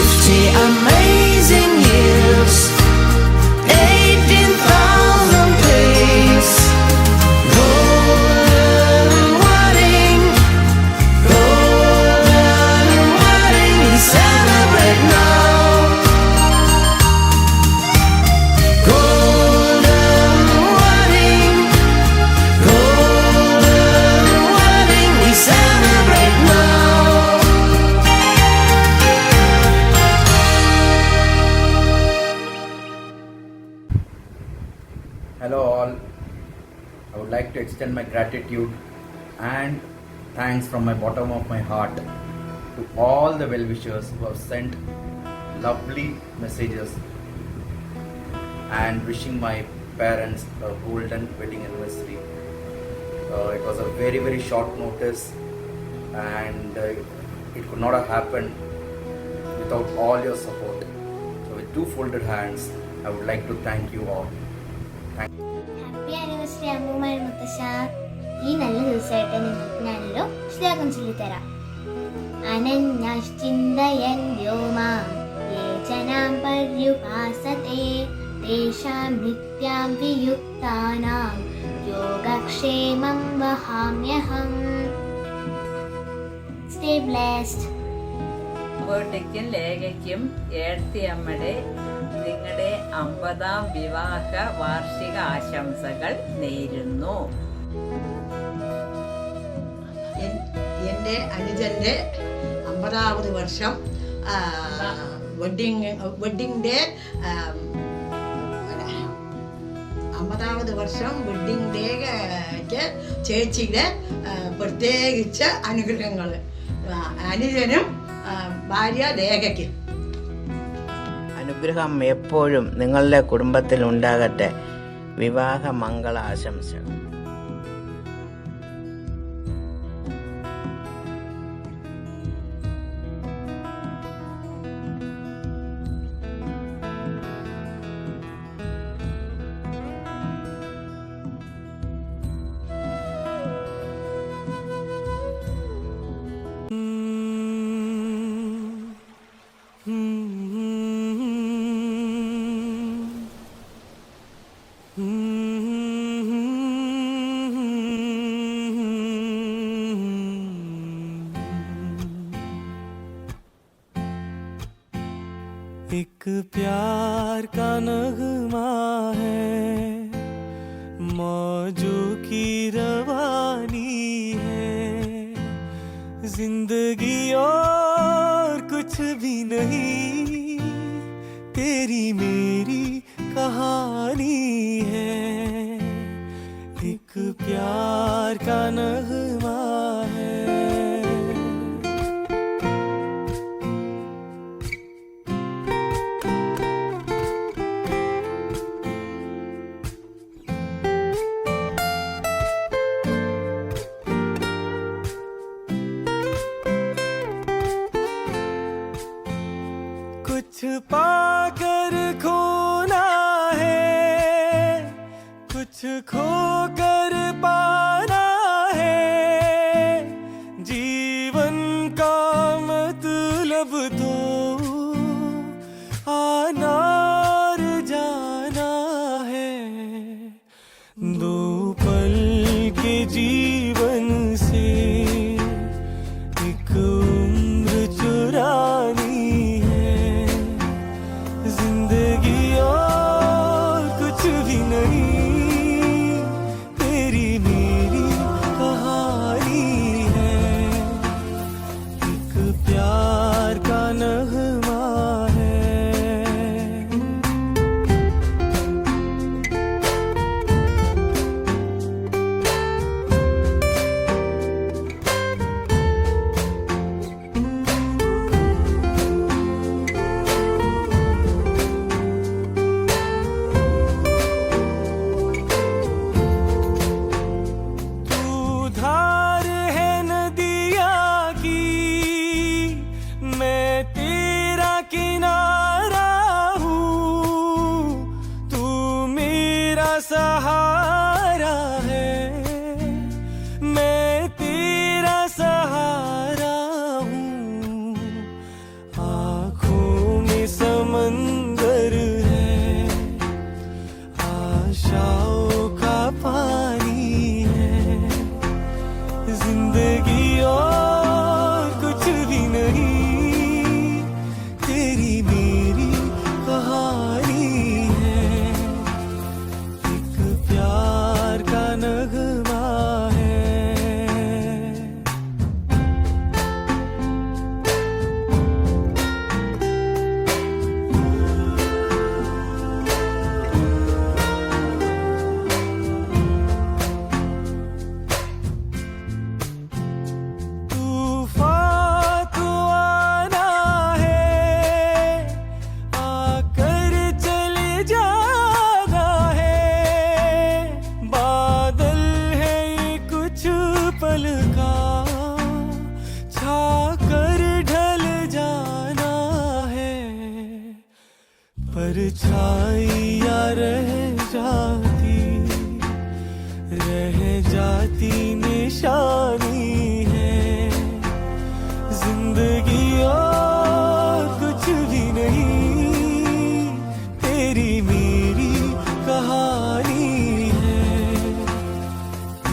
50 amazing years, 18,000 days. Golden wedding, golden wedding, we celebrate now. Golden wedding, we celebrate now. Hello all, I would like to extend my gratitude and thanks from my bottom of my heart to all the well-wishers who have sent lovely messages and wishing my parents a golden wedding anniversary. It was a very short notice, and it could not have happened without all your support. So with two folded hands, I would like to thank you all. Happy anniversary അമ്മൂമ്മ മുത്തശ്ശ. ഈ നല്ല ദിവസമായിട്ട് നിങ്ങൾക്ക് ഞാനൊരു ശ്ലോകം ചൊല്ലിത്തരാം. അനന്യശ്ചിന്തയൻ വ്യോമാം യേ ജനാം പര്യുപാസതേ തേഷാം നിത്യാം വിയുക്താനാം യോഗക്ഷേമം വഹാമ്യഹം. Stay blessed. ബോട്ടിക്കും ലേഖയ്ക്കും ഏഴ്ത്തിയമ്മയുടെ നിങ്ങളുടെ 50ാം വിവാഹ വാർഷിക ആശംസകൾ നേരുന്നു. എൻ്റെ അനുജൻ്റെ 50ാவது വർഷം വെഡിങ് ഡേ 50ാவது വർഷം വെഡിങ് ഡേക്ക് ചേച്ചിയുടെ പ്രത്യേകിച്ച് അനുഗ്രഹങ്ങൾ അനുജനും ഭാര്യ ലേഖയ്ക്കും. അനുഗ്രഹം എപ്പോഴും നിങ്ങളുടെ കുടുംബത്തിൽ ഉണ്ടാകട്ടെ. വിവാഹ മംഗള ആശംസകൾ. एक प्यार का नगमा है, मौजों की रवानी है, जिंदगी और कुछ भी नहीं, तेरी मेरी कहानी है। एक प्यार का नगमा है। कुछ पाकर खोना है, कुछ खोकर पाना है, जीवन का मतलब तो आना और जाना है। दो पल के जीवन से एक उम्र चुरानी है, जिंदगी और कुछ भी नहीं, तेरी मेरी कहानी है। एक प्यार का नगमा है। धार है नदिया की, मैं तेरी परछाइयाँ रह जाती निशानी है जिंदगी और कुछ भी नहीं तेरी मेरी कहानी है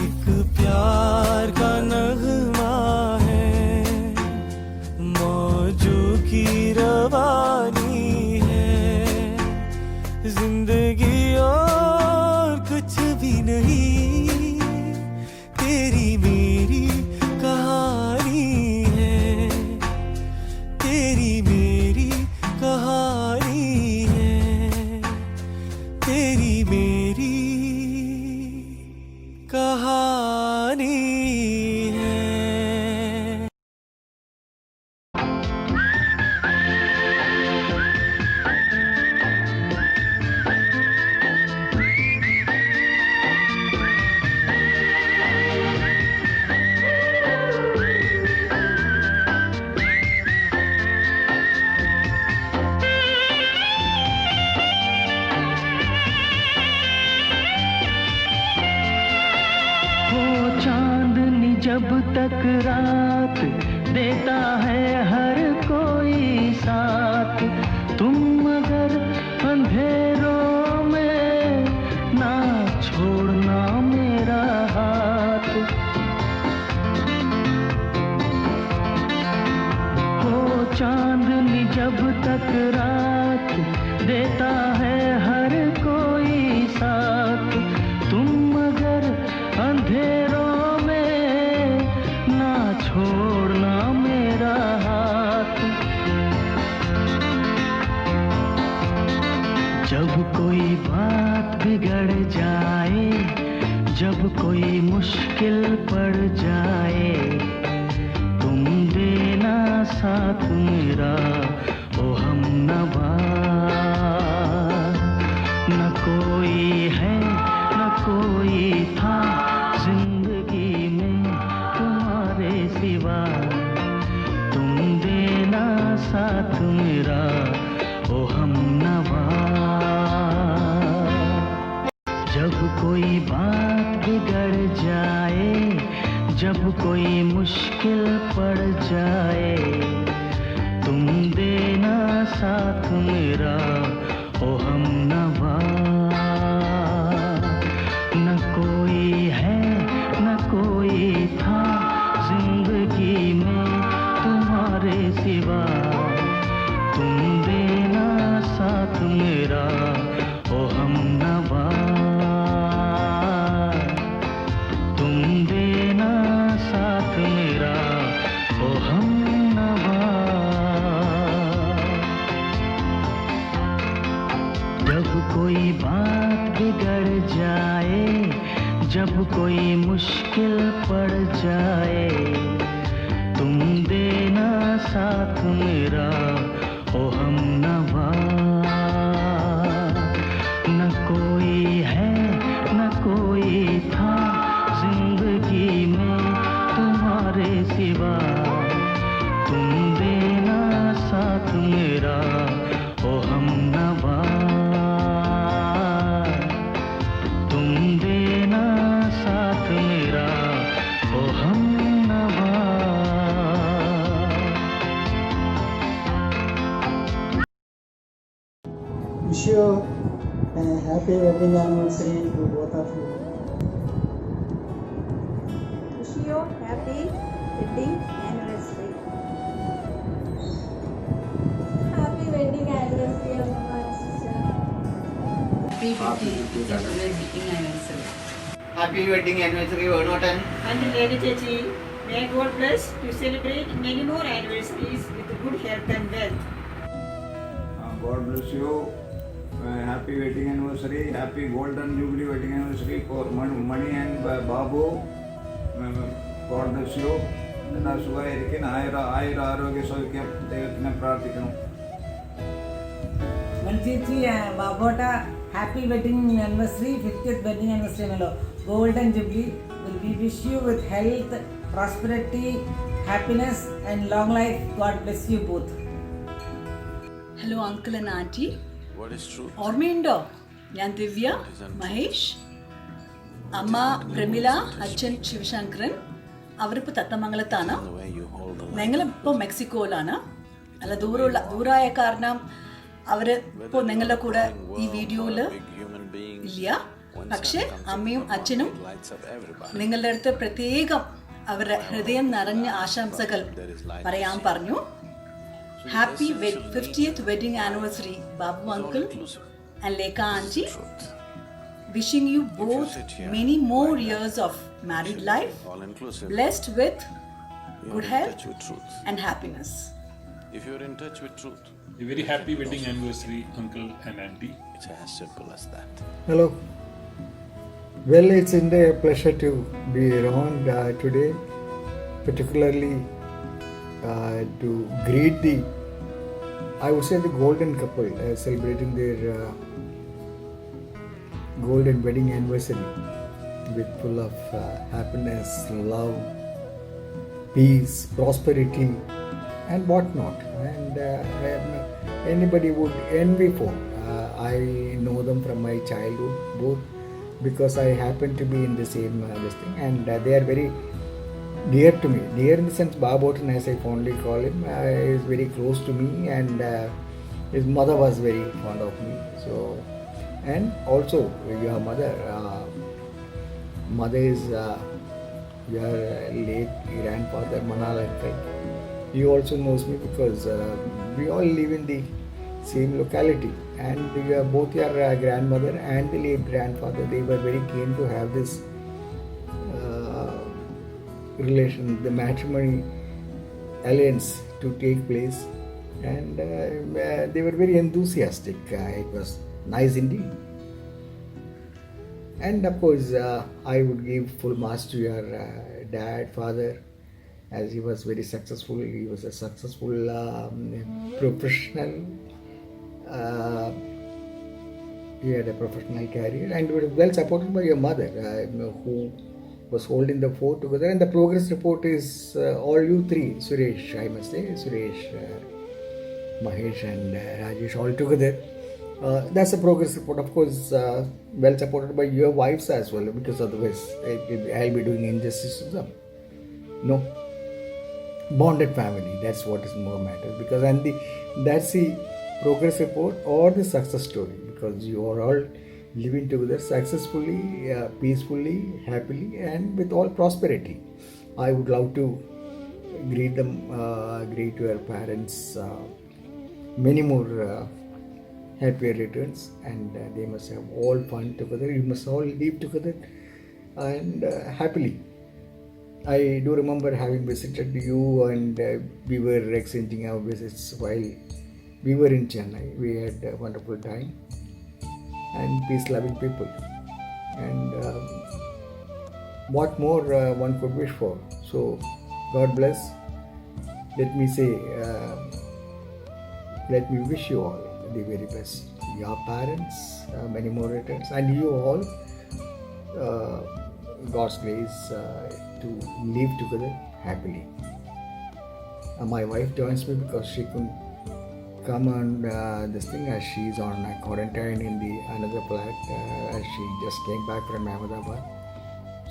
एक प्यार का नगमा है मौजों की रवानी है जिंदगी और कुछ भी नहीं तेरी मेरी कहानी है तेरी मेरी कहानी है तेरी मेरी कहानी है वो चांदनी जब तक रात देता है हर कोई साथ तुम मगर अंधेरों में ना छोड़ना मेरा हाथ वो चांदनी जब तक रात देता है हर कोई साथ तुम मगर अंधेरों में ना छोड़ना मेरा हाथ जब कोई बात बिगड़ जाए जब कोई मुश्किल पड़ जाए तुम देना साथ मेरा ओ हमनवा न कोई है न कोई था जिंदगी में तुम्हारे सिवा तुम देना साथ मेरा ओ हमनवा जब कोई बात बिगड़ जाए जब कोई मुश्किल पड़ जाए तुम देना साथ मेरा ओ हमनवा न कोई है न कोई था जिंदगी में तुम्हारे सिवा तुम देना साथ मेरा ओ हमनवा तुम देना साथ मेरा ओ हमनवा जब कोई बात बिगड़ जाए जब कोई मुश्किल पड़ जाए तुम देना साथ मेरा ओ हमनवा न कोई है न कोई था जिंदगी में तुम्हारे सिवा तुम देना साथ मेरा ओ हमनवा तुम देना साथ मेरा ओ हमनवा Wish you a happy wedding anniversary to both of you. Wish you happy wedding anniversary. Happy wedding anniversary, Amma and sister. Happy wedding anniversary. Happy wedding anniversary, Vanuatan. And Lady Chechi, may God bless to celebrate many more anniversaries with good health and wealth. God bless you. Happy wedding anniversary. Happy golden jubilee wedding anniversary for Mani and Babu. God bless you. എല്ലാ സുഖമായിരിക്കും ആരോഗ്യ സൗഖ്യം ദൈവത്തിനെ പ്രാർത്ഥിക്കണം. Manjeetji Babota, happy wedding anniversary, 50th wedding anniversary Melo. Golden Jubilee will we wish you with health, prosperity, happiness and long life. God bless you both. Hello uncle and auntie. ഓർമ്മയുണ്ടോ? ഞാൻ ദിവ്യ, മഹേഷ്, അമ്മ പ്രമിള, അച്ഛൻ ശിവശങ്കരൻ. അവരിപ്പോൾ തത്തമംഗലത്താണ്. ഞങ്ങളിപ്പോൾ മെക്സിക്കോയിലാണ്. അല്ല ദൂരമായ കാരണം അവർ ഇപ്പോൾ നിങ്ങളുടെ കൂടെ ഈ വീഡിയോയിൽ ഇല്ല. പക്ഷെ അമ്മയും അച്ഛനും നിങ്ങളുടെ അടുത്ത് പ്രത്യേകം അവരുടെ ഹൃദയം നിറഞ്ഞ ആശംസകൾ പറയാൻ പറഞ്ഞു. Happy 50th wedding anniversary Babu uncle and Lekha Auntie. Wishing you both many more years of married life, blessed with good health and happiness. If you're in touch with truth, A very happy wedding anniversary, uncle and auntie. it's as simple as that. Hello. Well, it's indeed a pleasure to be around today, particularly to greet I would say the golden couple celebrating their golden wedding anniversary with full of happiness, love, peace, prosperity, and whatnot. And anybody would envy for. I know them from my childhood, both because I happen to be in the same this thing, and they are very dear to me. Dear in the sense, Babotan, as I fondly call him, is very close to me, and his mother was very fond of me. So, and also your mother is your late grandfather Manal uncle. He also knows me because we all live in the same locality, and both your grandmother and the late grandfather, they were very keen to have this relation, the matrimony alliance to take place, and they were very enthusiastic. It was nice indeed. And of course, I would give full marks to your dad, father, as he was very successful. He was a successful professional. He had a professional career and was well supported by your mother, who was holding the fort together. And the progress report is all you three, Suresh, I must say, Suresh, Mahesh and Rajesh all together. That's a progress report, of course, well supported by your wives as well, because otherwise I'll be doing injustice to them. No, bonded family, that's what is more matters, because that's the progress report or the success story, because you are all living together successfully, peacefully, happily, and with all prosperity. I would love to greet them, greet your parents many more happier returns, and they must have all fun together. You must all live together and happily. I do remember having visited you, and we were exchanging our visits while we were in Chennai. We had a wonderful time, and peace-loving people. And what more one could wish for? So, God bless. Let me say, let me wish you all the very best. Your parents, many more returns, and you all, God's grace to live together happily. My wife joins me because she couldn't come on this thing, as she's on quarantine in the another flat, as she just came back from Ahmedabad.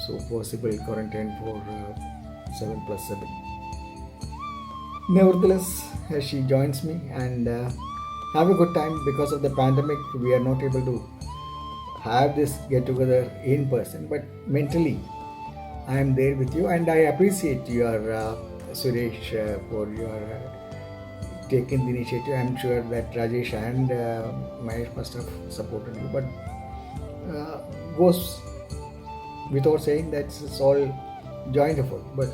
So possible quarantine for 7+7. Nevertheless, she joins me, and have a good time. Because of the pandemic, we are not able to have this get together in person, but mentally I am there with you, and I appreciate your Suresh for your taking the initiative. I am sure that Rajesh and Mahesh must have supported you, but goes without saying that it's all joint effort, but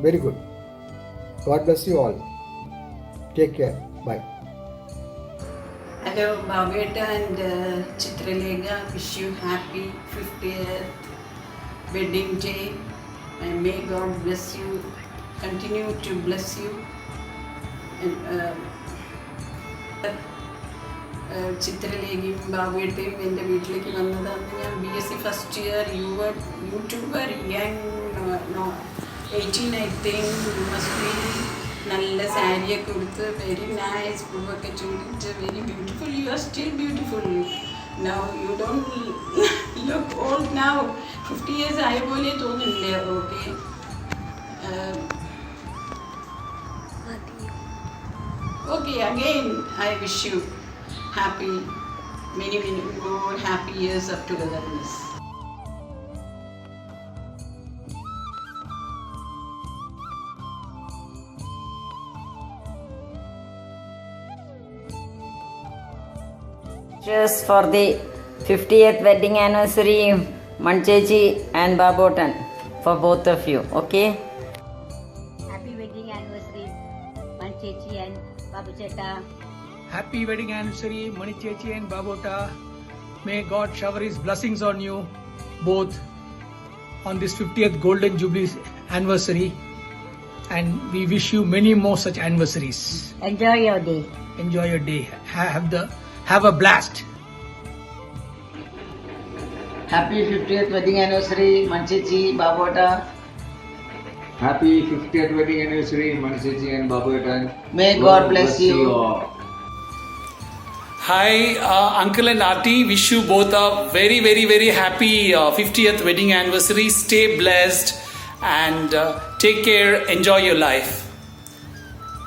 very good. God bless you all. Take care. Bye. Hello, Bhaveta and Chitralega. Wish you happy 50th wedding day, and may God bless you, continue to bless you. And ചിത്രലേഖയും ബാബുവേട്ടയും എൻ്റെ വീട്ടിലേക്ക് വന്നതാണ്. ഞാൻ BSc first year. YouTuber, young, 18 I think, you must be നല്ല സാരിയൊക്കെ കൊടുത്ത് very nice പൂവൊക്കെ ചൂടിച്ച് very beautiful. You are still beautiful. Now you don't look old now. 50 years ആയ പോലെ തോന്നുന്നില്ലേ? Okay. Okay, again I wish you happy, many more happy years of togetherness. Cheers for the 50th wedding anniversary, Manchechi and Babotan, for both of you. Okay? Happy wedding anniversary, Manchechi and Babu Chetta. Happy wedding anniversary, Mani Chechi and Babota. May God shower His blessings on you both on this 50th Golden Jubilee anniversary. And we wish you many more such anniversaries. Enjoy your day. Enjoy your day. Have a blast. Happy 50th wedding anniversary, Manchechi, Babota. Happy 50th wedding anniversary, Manchechi and Babota. May God bless you all. Hi, Uncle and Auntie. Wish you both a very, very, very happy 50th wedding anniversary. Stay blessed and take care. Enjoy your life.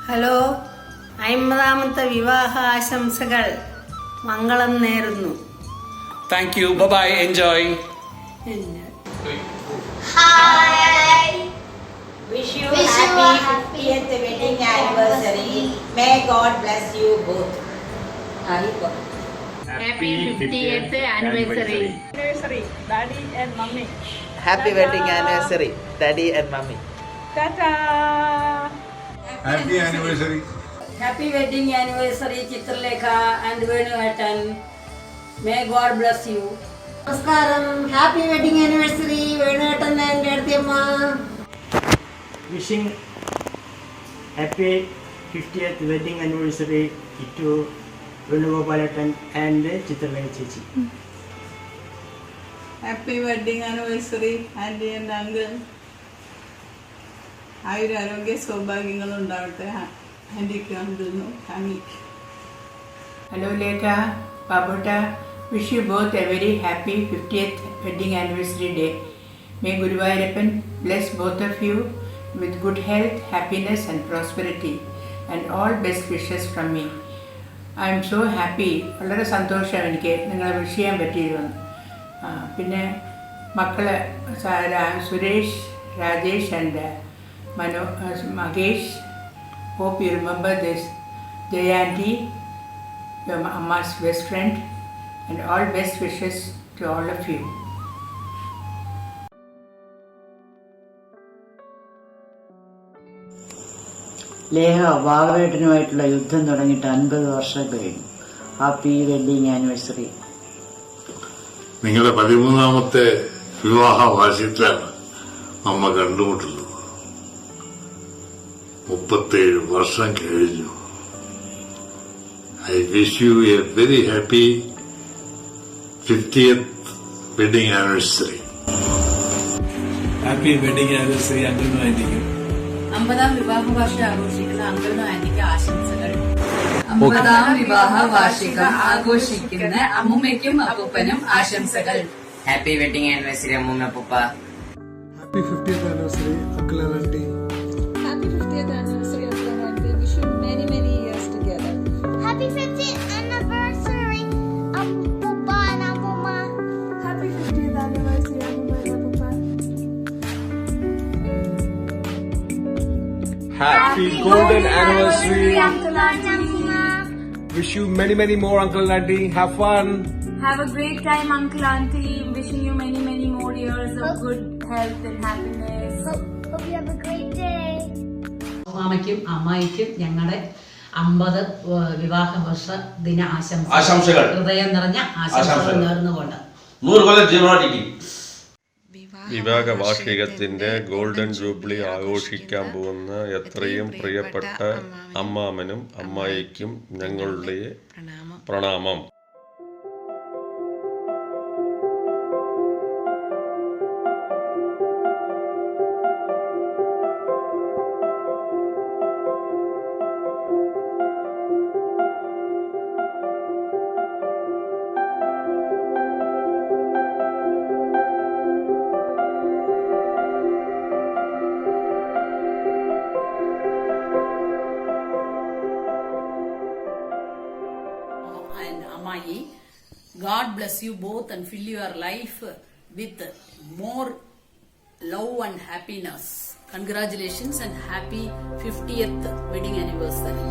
Hello, 50ാമത്തെ വിവാഹ ആശംസകൾ മംഗളം നേരുന്നു. Thank you. Bye bye. Enjoy. Hi. Wish you Wish you happy a happy 50th wedding anniversary. May God bless you both. Happy 50th anniversary. Daddy and Mummy. Happy wedding anniversary, Daddy and Mummy. Tata. Happy anniversary. Happy wedding anniversary, Chitralekha and Venuatan. May God bless you. Namaskaram. Happy wedding anniversary, Venuatan and Gerthiamma. Wishing happy 50th wedding anniversary to Venugopalatan and Chitralekha Chechi. Happy wedding anniversary, Auntie and Uncle. ആയുരാരോഗ്യ സൗഭാഗ്യങ്ങൾ ഉണ്ടാവട്ടെ ആൻറ്റിക്ക് അങ്കിളിനും ഫാമിലിക്ക്. Hello, Lekha, Babota. Wish you both a very happy 50th wedding anniversary day. May Guruvayurappan bless both of you with good health, happiness and prosperity and all best wishes from me. I am so happy. വളരെ സന്തോഷം എനിക്ക് നിങ്ങളെ wish ചെയ്യാൻ പറ്റിയിരുന്നു. പിന്നെ മക്കള് Suresh, Rajesh and Magesh, hope you remember this. Jayanti, your Amma's best friend, and all best wishes to all of you. ലേഹ ബാബുവേട്ടനുമായിട്ടുള്ള യുദ്ധം തുടങ്ങിയിട്ട് 50 വർഷം കഴിഞ്ഞു. Happy wedding anniversary. നിങ്ങളുടെ 13ാമത്തെ വിവാഹ വാർഷികത്തിലാണ് അമ്മ കണ്ടുമുട്ടുന്നത്. 37 വർഷം കഴിഞ്ഞു. I wish you a very happy 50th wedding anniversary. Happy wedding anniversary, Uncle and Auntie. 50ാം വിവാഹ വാർഷികം ആഘോഷിക്കുന്ന അങ്കിളിനും ആന്റിക്ക് ആശംസകൾ. 50ാം വിവാഹ വാർഷികം ആഘോഷിക്കുന്ന അമ്മുമ്മയ്ക്കും അപ്പൂപ്പനും ആശംസകൾ. Happy wedding anniversary, Amma Papa. Happy 50th anniversary, Uncle and Auntie. Happy 50th anniversary, Uncle and Auntie. Wish you many, many years together. Happy 50th anniversary, Papa and Amma. Happy 50th anniversary, Amma and Papa. Happy golden anniversary, Uncle and Amma. Wish you many, many more, Uncle and Auntie. Have fun. Have a great time, Uncle Auntie. Wishing you many, many more years of good health and happiness. Hope you have a great day. അമ്മാമയ്ക്കും അമ്മായിക്കും ഞങ്ങളുടെ 50 വിവാഹ വർഷ ദിന ആശംസകൾ. ഹൃദയം നിറഞ്ഞ ആശംസകൾ നേർന്നുകൊണ്ട് 100 കൊല്ലം ജീവനോട്ടിരിക്കും. വിവാഹ വാർഷികത്തിന്റെ golden jubilee ആഘോഷിക്കാൻ പോകുന്ന എത്രയും പ്രിയപ്പെട്ട അമ്മാമനും അമ്മായിക്കും ഞങ്ങളുടെ പ്രണാമം. Ammayi. God bless you both and fill your life with more love and happiness. Congratulations and happy 50th wedding anniversary.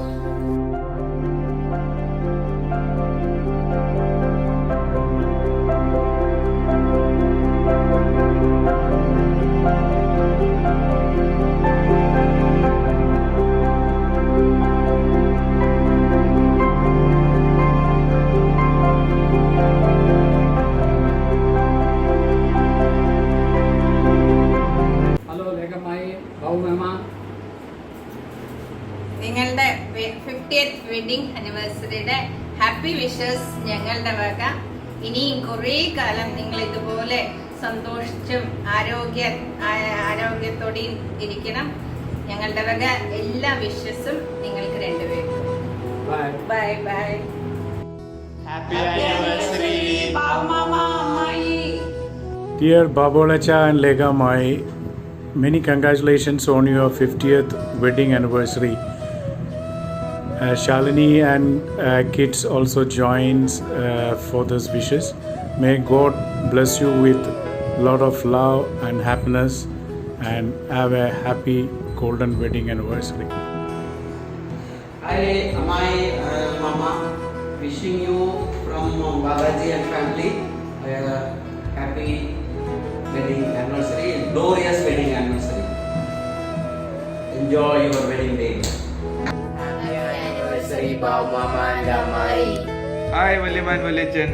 നിങ്ങളുടെ 50th വെഡിങ് ആനിവേഴ്സറിയുടെ ഹാപ്പി വിഷസ് ഞങ്ങളുടെ വക. ഇനിയും കുറേ കാലം നിങ്ങൾ ഇതുപോലെ സന്തോഷിച്ചും ആരോഗ്യത്തോടെയും ഇരിക്കണം. ഞങ്ങളുടെ വക എല്ലാ വിഷസും നിങ്ങൾക്ക് രണ്ടുപേർക്കും. Bye bye. Happy anniversary, Mama Ammayi. Dear Babolacha and Lega Mai, many congratulations on your 50th wedding anniversary. Shalini and kids also joins for those wishes. May God bless you with lot of love and happiness and have a happy golden wedding anniversary. Hi, Ammayi, Mama. Wishing you from Balaji and family happy wedding anniversary, glorious wedding anniversary. Enjoy your wedding day. Happy anniversary, Mama and Ammayi. Hi, Valim and Valichan.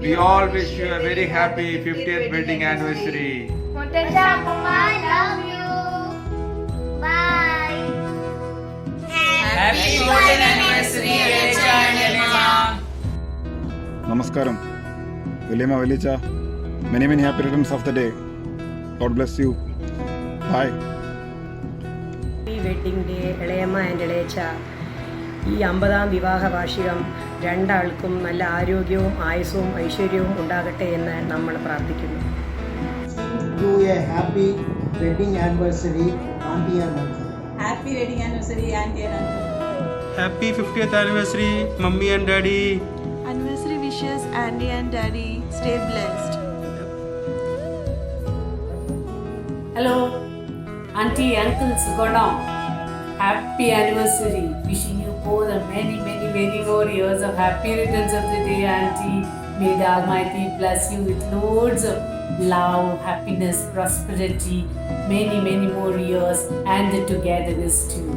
We all wish you a very happy 50th wedding anniversary. Mutasha, Mama, I love you. Bye. Happy golden anniversary, Alecha and Elima. Namaskaram. Vilima Velicha. Many happy returns of the day. God bless you. Bye. Happy wedding day, ഇളയമ്മ and ഇളയച്ച. ഈ 50ാം വിവാഹ വാർഷികം രണ്ടാൾക്കും നല്ല ആരോഗ്യവും ആയുസ്സും ഐശ്വര്യവും ഉണ്ടാകട്ടെ എന്ന് നമ്മൾ പ്രാർത്ഥിക്കുന്നു. Do a happy wedding anniversary, auntie and uncle. Happy wedding anniversary, auntie and uncle. Happy 50th anniversary, mummy and daddy. Anniversary wishes, Andy and Daddy. Stay blessed. Hello, auntie, uncles, Godam. Happy anniversary. Wishing you both many more years of happy returns of the day, auntie. May the Almighty bless you with loads of love, happiness, prosperity, many more years, and the togetherness too.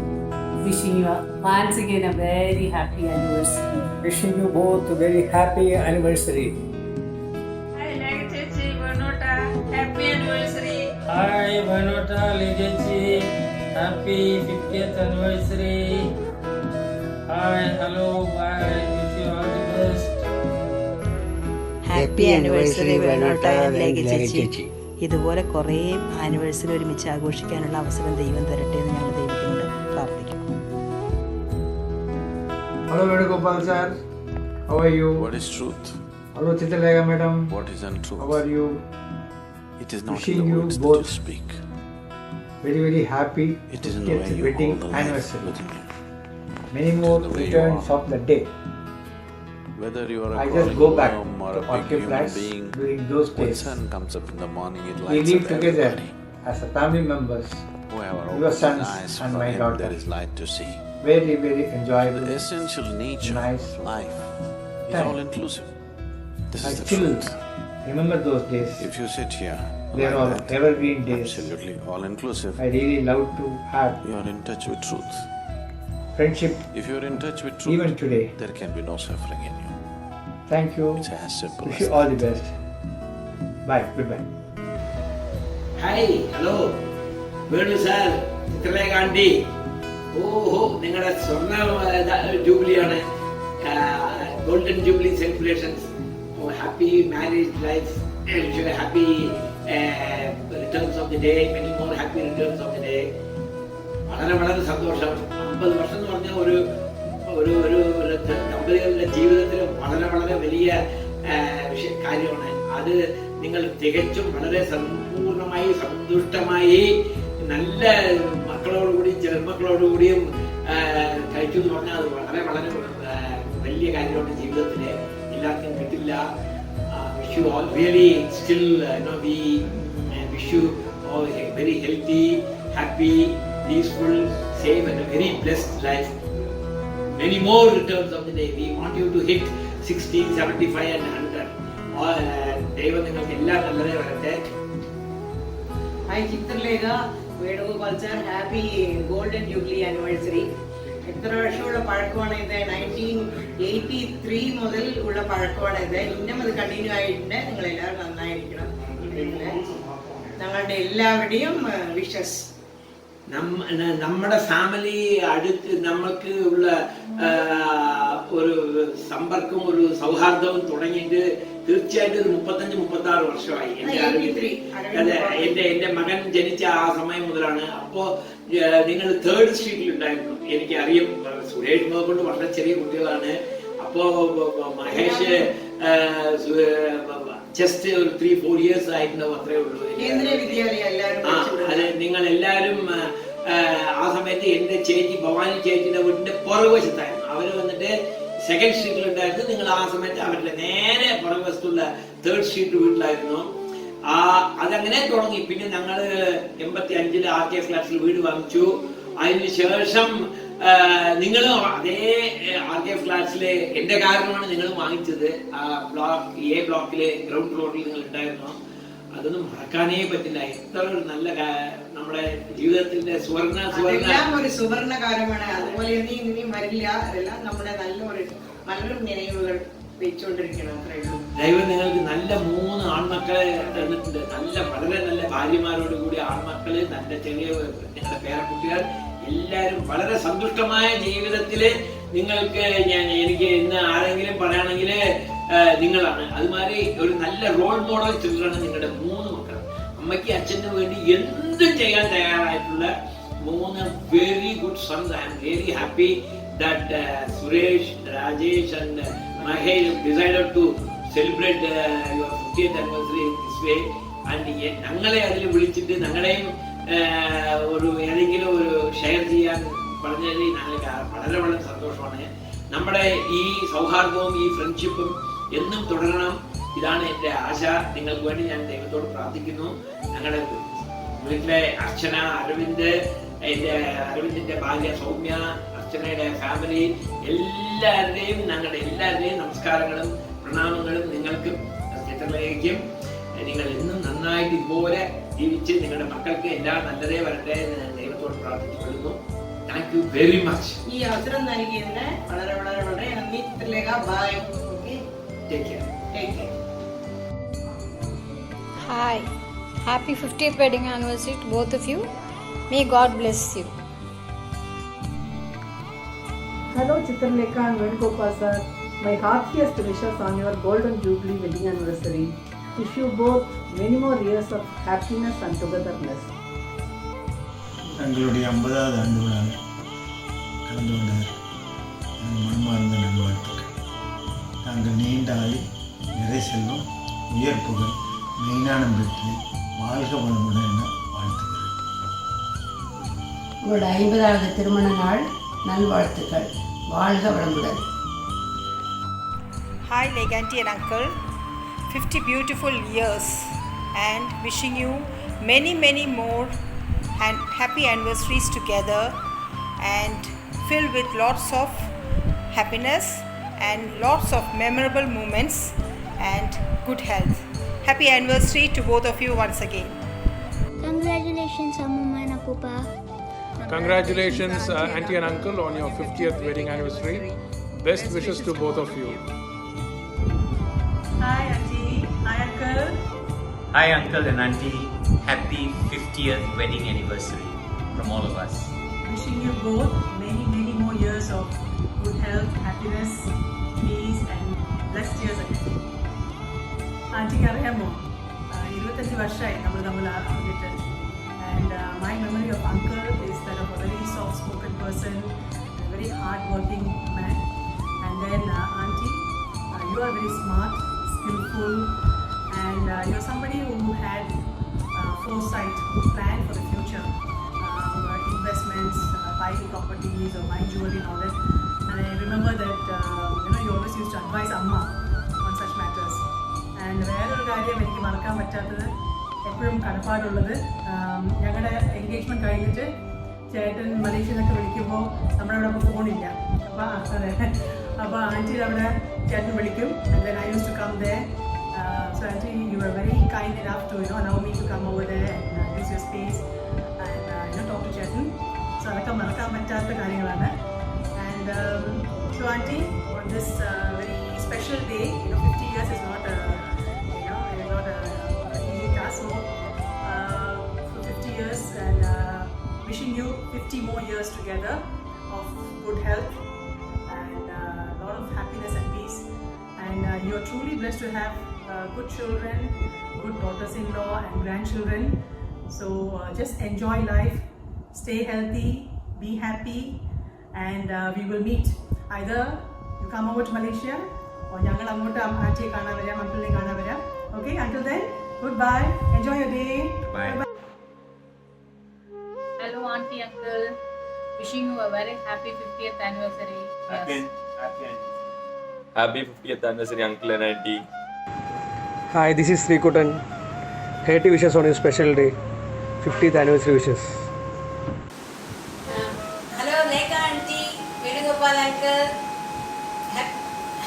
Wishing you once again a very happy anniversary. Wishing you both a very happy anniversary. Hi, Legacy, Vanota. Happy anniversary. Hi, Vanota, Legacy. Happy 50th anniversary. Hi, hello, bye. Wish you all the best. Happy anniversary വേണോട്ട ചേച്ചി. ഇതുപോലെ കുറേ anniversary ഒരുമിച്ച് ആഘോഷിക്കാനുള്ള അവസരം ദൈവം തരട്ടെ എന്ന് ഞങ്ങൾ ദൈവത്തിനോട് പ്രാർത്ഥിക്കുന്നു. Hello, Vedugopal sir. How are you? What is truth? Hello, Chitalaga madam. What is untruth? How are you? It is not Wishing in the you words both that you speak. Very happy It is in the way you wedding hold the life anniversary. within you. Many more the way you returns are. of the day. Whether you are a I just crawling go back worm or to a big human occupies being, during those when days. sun comes up in the morning, it We lights live up together everybody. as a family members. Whoever Your opens sons his eyes and for my him, daughter. there is light to see. Very enjoyable. The essential nature nice of life is time. all inclusive. This I is the still truth. remember those days. If you sit here, They are all like that, evergreen days. absolutely all inclusive, I really love to have you are in touch with truth. friendship If you are in touch with truth, even today. there can be no suffering in you. Thank you. It's as simple Wish as you all the best. Bye. Goodbye. Hi hello Venu sir Chitralekha aunty. ഓഹോ, നിങ്ങളുടെ സ്വർണ്ണ ജൂബിലിയാണ്, golden jubilee celebrations. Happy marriage life, happy returns of the day, many more happy returns of the day. വളരെ സന്തോഷം. 50 വർഷം എന്ന് പറഞ്ഞ ഒരു ദമ്പതികളുടെ ജീവിതത്തിൽ വളരെ വലിയ കാര്യമാണ്. അത് നിങ്ങൾ തികച്ചും വളരെ സമ്പൂർണമായി സന്തുഷ്ടമായി നല്ല മക്കളോടുകൂടിയും ചെറുമക്കളോടുകൂടിയും കഴിച്ചു എന്ന് പറഞ്ഞാൽ അത് വളരെ വലിയ കാര്യമാണ് ജീവിതത്തിലെ. എല്ലാവർക്കും കിട്ടില്ല. Wish you all really still we wish you all a very healthy, happy, peaceful, safe and a very blessed life. Many more returns of the day. We want you to hit 60, 75 and 100. ദൈവം നിങ്ങൾക്ക് എല്ലാം നല്ലതേ വരട്ടെ. Hi Chitralekha, Venugopal sir, happy golden jubilee anniversary. എത്ര വർഷമുള്ള പഴക്കമാണ് ഇത്? 1983 മുതൽ ഉള്ള പഴക്കമാണ് ഇത്. ഇന്നും അത് കണ്ടിന്യൂ ആയിട്ടുണ്ട്. നിങ്ങളെല്ലാവരും നന്നായിരിക്കണം. ഞങ്ങളുടെ എല്ലാവരുടെയും വിഷസ്. നമ്മുടെ ഫാമിലി അടുത്ത് നമുക്ക് ഉള്ള ഒരു സമ്പർക്കം, ഒരു സൗഹാർദ്ദവും തുടങ്ങിയിട്ട് തീർച്ചയായിട്ടും ഒരു 35-36 വർഷമായി. എന്റെ മകൻ ജനിച്ച ആ സമയം മുതലാണ്. അപ്പോ നിങ്ങൾ 3rd സ്ട്രീറ്റിൽ ഉണ്ടായിരുന്നു. എനിക്ക് അറിയാം, സുരേഷ് കൊണ്ട് വളരെ ചെറിയ കുട്ടികളാണ്. അപ്പോ മഹേഷ് ജസ്റ്റ് ഒരു 3-4 ഇയേഴ്സ് ആയിട്ടുണ്ടാവും, അത്രേ ഉള്ളൂ. അതെ, നിങ്ങൾ എല്ലാരും ആ സമയത്ത് എന്റെ ചേച്ചി ഭവാനി ചേച്ചിയുടെ വീടിന്റെ പുറകുവശത്തായിരുന്നു. അവര് വന്നിട്ട് 2nd സ്ട്രീറ്റിൽ ഉണ്ടായിരുന്നു. നിങ്ങൾ ആ സമയത്ത് അവരുടെ നേരെ പുറകുവശത്തുള്ള 3rd സ്ട്രീറ്റ് വീട്ടിലായിരുന്നു. അതങ്ങനെ തുടങ്ങി. പിന്നെ ഞങ്ങള് 85 RK ഫ്ലാറ്റ്സിൽ വീട് വാങ്ങിച്ചു. അതിനുശേഷം നിങ്ങളും അതേ RK ഫ്ലാറ്റ്സിലെ എന്റെ കാരണമാണ് നിങ്ങൾ വാങ്ങിച്ചത്. A ബ്ലോക്കിലെ ഗ്രൗണ്ട് ഫ്ലോറിൽ നിങ്ങൾ ഉണ്ടായിരുന്നു. അതൊന്നും മറക്കാനേ പറ്റില്ല. എത്ര ഒരു നല്ല നമ്മുടെ ജീവിതത്തിന്റെ ഒരു സുവർണ കാലമാണ്. അതുപോലെ ഇനിയും വരില്ല. അതെല്ലാം നമ്മുടെ നല്ലൊരു നിனைவுകൾ വെച്ചുകൊണ്ടിരിക്കണം. അത്രേ ഉള്ളൂ. ദൈവം നിങ്ങൾക്ക് നല്ല 3 ആൺമക്കളെ തന്നിട്ടുണ്ട്. വളരെ നല്ല ഭാര്യമാരോട് കൂടി ആൺമക്കള്, നല്ല ചെറിയ നിങ്ങളുടെ പേരക്കുട്ടികൾ, എല്ലാവരും വളരെ സന്തുഷ്ടമായ ജീവിതത്തില് നിങ്ങൾക്ക് എനിക്ക് ഇന്ന് ആരെങ്കിലും പറയുകയാണെങ്കിൽ നിങ്ങളാണ്. അതുമാതിരി ഒരു നല്ല റോൾ മോഡൽ ചിൽഡ്രനാണ് നിങ്ങളുടെ 3 മക്കൾ. അമ്മയ്ക്ക് അച്ഛന് വേണ്ടി എന്തും ചെയ്യാൻ തയ്യാറായിട്ടുള്ള 3 very good sons. I am really happy that Suresh, Rajesh and Mahesh have decided to celebrate your 50th anniversary in this way. And ഞങ്ങളെ അതിൽ വിളിച്ചിട്ട് ഞങ്ങളെയും ഒരു ഏതെങ്കിലും ഒരു ഷെയർ ചെയ്യാൻ പറഞ്ഞതിൽ ഞങ്ങൾക്ക് വളരെ വളരെ സന്തോഷമാണ്. നമ്മുടെ ഈ സൗഹാർദ്ദവും ഈ ഫ്രണ്ട്ഷിപ്പും എന്നും തുടരണം. ഇതാണ് എൻ്റെ ആശ. നിങ്ങൾക്ക് വേണ്ടി ഞാൻ ദൈവത്തോട് പ്രാർത്ഥിക്കുന്നു. ഞങ്ങളുടെ വീട്ടിലെ അർച്ചന, അരവിന്ദ്, അരവിന്ദിന്റെ ഭാര്യ സൗമ്യ, അർച്ചനയുടെ ഫാമിലി, എല്ലാവരുടെയും ഞങ്ങളുടെ എല്ലാവരുടെയും നമസ്കാരങ്ങളും പ്രണാമങ്ങളും നിങ്ങൾക്കും ചിത്രലേഖയ്ക്കും. നിങ്ങൾ എന്നും നന്നായിട്ട് ഇതുപോലെ ജീവിച്ച് നിങ്ങളുടെ മക്കൾക്ക് എല്ലാം നല്ലതേ വരട്ടെ എന്ന് ഞാൻ ദൈവത്തോട് പ്രാർത്ഥിച്ചുകൊള്ളുന്നു. Thank you very much. ഈ അവസരം നൽകിയതിന് വളരെ വളരെ വളരെ നന്ദി Chitralekha. Bye. Take care. Hi. Happy 50th wedding anniversary to both of you. May God bless you. Hello Chitralekha and Venugopal sir. My heartiest wishes on your golden jubilee wedding anniversary. Wish you both many more years of happiness and togetherness. தங்களுடைய 50வது ஆண்டு விழாவில் கலந்து கொண்ட மனமார்ந்த நல்வாழ்த்துக்கள். தாங்கள் நீண்ட ஆயுள், நிறை செல்வம், உயர் புகழ், மெய்ஞானம் பெற்று வாழ்க வளமுடன் என வாழ்த்துக்கிறேன். உங்களோட 50வது திருமண நாள் நல்வாழ்த்துக்கள். வாழ்க வளமுடன். Hi Leganti and uncle. 50 beautiful years and wishing you many more and happy anniversaries together and filled with lots of happiness and lots of memorable moments and good health. Happy anniversary to both of you once again. Congratulations Amma and Appa. Congratulations auntie and uncle on your 50th wedding anniversary. Best wishes to both of you. Hi auntie. Hi uncle. Hi uncle and auntie. Happy 50th wedding anniversary from all of us. Wishing you both many more years of good health, happiness, peace and blessed years ahead. Auntie അറിയാമോ 25 വർഷമായി നമ്മൾ അറിഞ്ഞിട്ട്. And my memory of uncle is that of a very soft spoken person, a very hard working man. And then auntie, you are very smart, skillful, and you're somebody who had foresight, who planned for the future, investments, buying properties or buying jewelry and all that. And I remember that you always used to advise Amma കാര്യം എനിക്ക് മറക്കാൻ പറ്റാത്തത്, എപ്പോഴും കടപ്പാടുള്ളത്. ഞങ്ങളുടെ engagement കഴിഞ്ഞിട്ട് ചേട്ടൻ മലേഷ്യയിൽ നിന്നൊക്കെ വിളിക്കുമ്പോൾ നമ്മുടെ അവിടെ അപ്പോൾ ഫോണില്ല. അപ്പോൾ ആൻറ്റി അവിടെ ചേട്ടൻ വിളിക്കും. And then I used to come there. So auntie, you were very kind enough to allow me to come over there and use your space and talk to ചേട്ടൻ. So അതൊക്കെ മറക്കാൻ പറ്റാത്ത കാര്യങ്ങളാണ്. And so auntie, on this very special day, 50 years is not not a easy task. So for 50 years and wishing you 50 more years together of good health and a lot of happiness and peace. And you are truly blessed to have good children, good daughters-in-law and grandchildren. So just enjoy life, stay healthy, be happy, and we will meet. Either you come over to Malaysia or ഞങ്ങൾ അങ്ങോട്ട് ആൻറ്റിയെ കാണാൻ വരാം, അങ്കിളിനെ കാണാൻ വരാം. Okay, until then, goodbye, enjoy your day. Bye. Hello auntie, uncle, wishing you a very happy 50th anniversary. Happy 50th anniversary uncle and auntie. Hi, this is Srikutan. Happy wishes on your special day. 50th anniversary wishes. Hello, Lekha auntie, Venugopal uncle.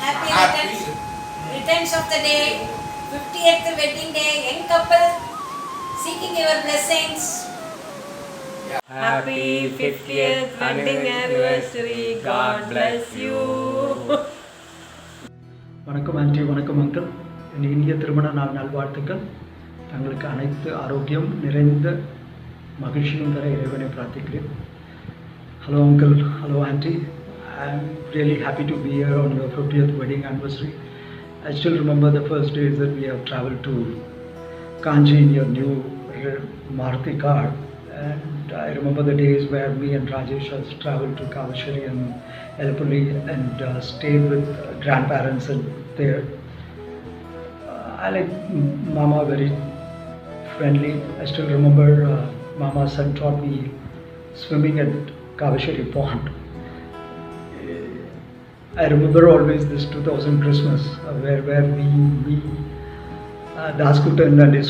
Happy returns of the day. 50th wedding day. Young couple seeking your blessings. Happy 50th wedding anniversary. God bless you. வணக்கம் aunty, வணக்கம் uncle. என் இனிய திருமண நாள் நல்வாழ்த்துக்கள். தங்களுக்கு அனைத்து ஆரோக்கியம் நிறைந்த மகிழ்ச்சியும் தர இறைவனை பிரார்த்திக்கிறேன். Hello uncle, hello auntie. I am really happy to be here on your 50th wedding anniversary. I still remember the first days that we have traveled to Kanchi in your new Maruti car. And I remember the days where me and Rajesh has traveled to Kavashari and Elapulli and stayed with grandparents and there. I like Mama very friendly. I still remember Mama's son taught me swimming at Kavashari Pond. I remember always this 2000 Christmas where we Daskutan and his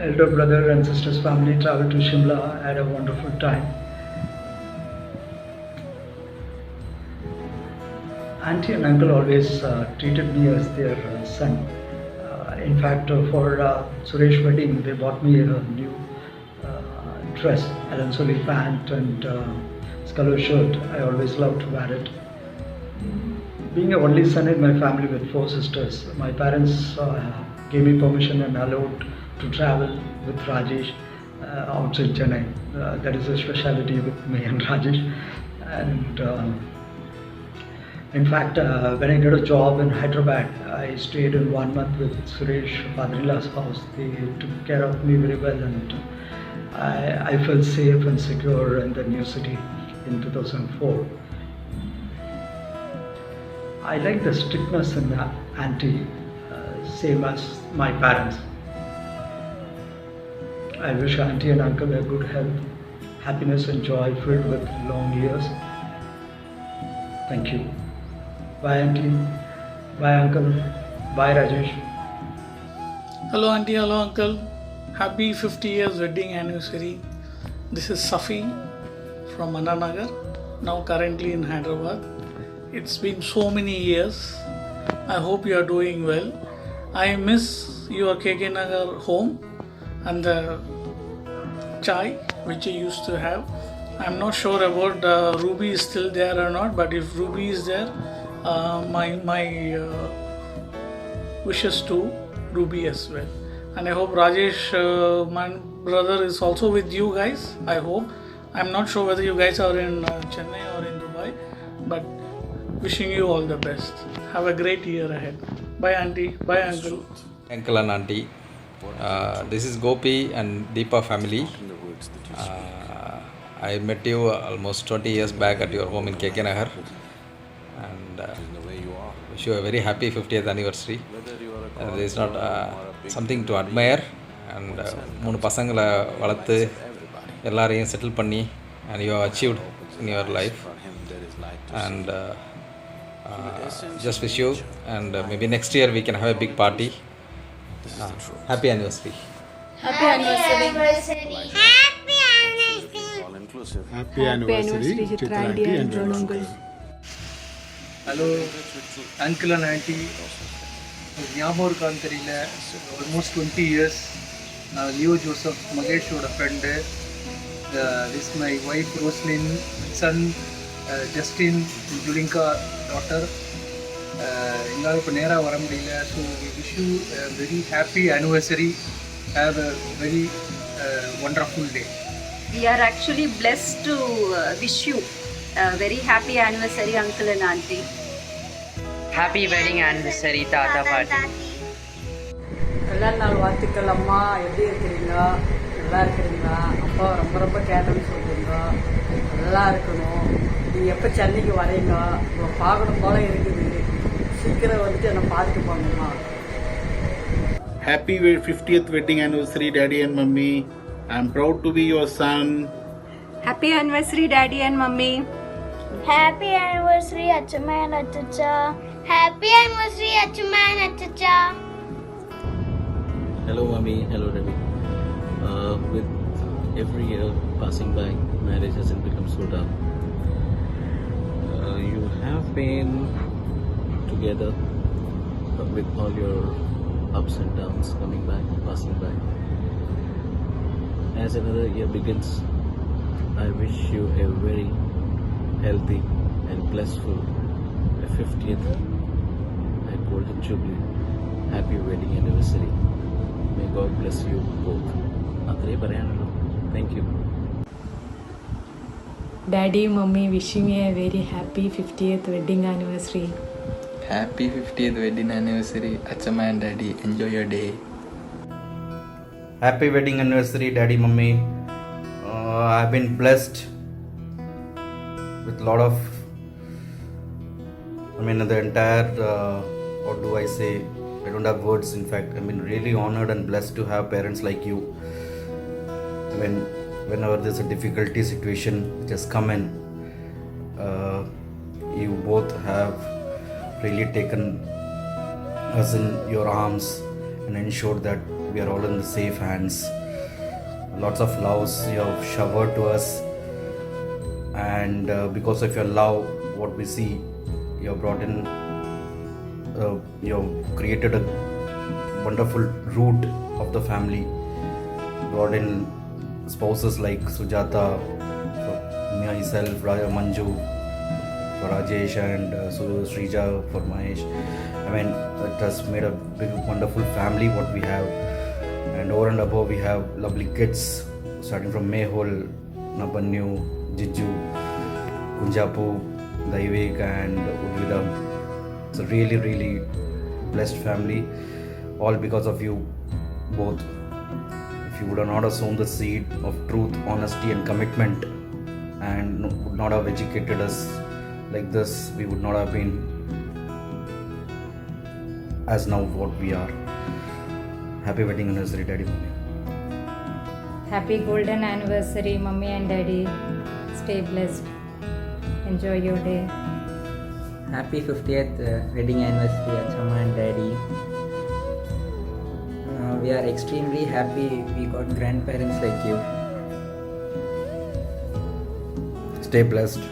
elder brother and sister's family traveled to Shimla. I had a wonderful time. Auntie and uncle always treated me as their son. In fact, for Suresh's wedding, they bought me a new dress, Alan Soli pant and sculler shirt. I always loved to wear it. Being a only son in my family with 4 sisters, my parents gave me permission and allowed to travel with Rajesh outside Chennai. That is a speciality with me and Rajesh. And in fact, when I got a job in Hyderabad, I stayed in 1 month with Suresh, father-in-law's house. They took care of me very well, and I felt safe and secure in the new city in 2004. I like the strictness in auntie, same as my parents. I wish auntie and uncle a good health, happiness and joy filled with long years. Thank you. Bye auntie, bye uncle, bye Rajesh. Hello auntie, hello uncle. Happy 50 years wedding anniversary. This is Safi from Ananagar, now currently in Hyderabad. It's been so many years. I hope you are doing well. I miss your KK Nagar home and the chai which you used to have. I'm not sure about Ruby is still there or not, but if Ruby is there, my wishes to Ruby as well. And I hope Rajesh, my brother, is also with you guys. I hope. I'm not sure whether you guys are in Chennai or in Dubai, but wishing you all the best. Have a great year ahead. Bye auntie, bye uncle. Uncle and auntie. This is Gopi and Deepa family. I met you almost 20 years back at your home in KK Nagar, and wish you a very happy 50th anniversary. There is not something to admire, and 3 பசங்களை வளர்த்து எல்லாரையும் settle பண்ணி and you have achieved in your life, and just wish you, and maybe next year we can have a big party This is the truth. Happy anniversary. Happy anniversary. All inclusive. Happy anniversary, Chitra aunty and John uncle. Hello, uncle and auntie. ஞாபகம் இருக்கான்னு தெரியல, almost 20 years. Leo Joseph மகேஷோட friend. This my wife Roslin, son Justin, ஜுலிங்கா daughter. எங்களால் இப்போ நேராக வர முடியல. So we wish you very happy anniversary. Have a very wonderful day. We are actually blessed to wish you a very happy anniversary, uncle and auntie. Happy wedding anniversary, Tata Party. கல்யாண நாள் வாழ்த்துக்கள். அம்மா எப்படி இருக்கிறீங்க? நல்லா இருக்கிறீங்களா? அப்பா ரொம்ப ரொம்ப கேட்டோன்னு சொல்கிறீங்க. நல்லா இருக்கணும். நீங்கள் எப்போ சென்னைக்கு வரீங்க? உங்களை பார்க்கணும் போல இருக்குது. சீக்கிரம் வந்துட்டு என்னை பார்த்துட்டு போங்கம்மா. Happy 50th wedding anniversary, Daddy and Mummy. I'm proud to be your son. Happy anniversary, Daddy and Mummy. Happy anniversary, Achumma and Achucha. Happy anniversary, Achumma and Achucha. Hello, Mummy. Hello, Daddy. With every year passing by, marriage hasn't become so dull. You have been together with all your ups and downs, coming back, passing by. As another year begins, I wish you a very healthy and blissful 50th and Golden Jubilee. Happy wedding anniversary. May God bless you both. Athre parayanallo. Thank you. Daddy, Mummy, wishing you a very happy 50th wedding anniversary. Happy 50th wedding anniversary, Achama and Daddy. Enjoy your day. Happy wedding anniversary, Daddy, Mummy. I've been blessed with a lot of, the entire, what do I say? I don't have words, in fact. I've been really honored and blessed to have parents like you. Whenever there's a difficulty situation which has come in, you both have really taken us in your arms and ensured that we are all in the safe hands. Lots of loves you have showered to us, and because of your love, what we see, you have brought in, you have created a wonderful root of the family, brought in spouses like Sujata, for myself, Manju, for Rajesh, and Srija, for Mahesh. It has made a big, wonderful family what we have. And over and above, we have lovely kids, starting from Mehul, Nabanyu, Jiju, Kunjapu, Daivik, and Udvida. It's a really, really blessed family, all because of you both. If you would have not have sown the seed of truth, honesty, and commitment, and would not have educated us like this, we would not have been as now what we are. Happy wedding anniversary, Daddy, Mummy. Happy golden anniversary, Mummy and Daddy. Stay blessed. Enjoy your day. Happy 50th wedding anniversary, Achama and Daddy. We are extremely happy we got grandparents like you. Stay blessed.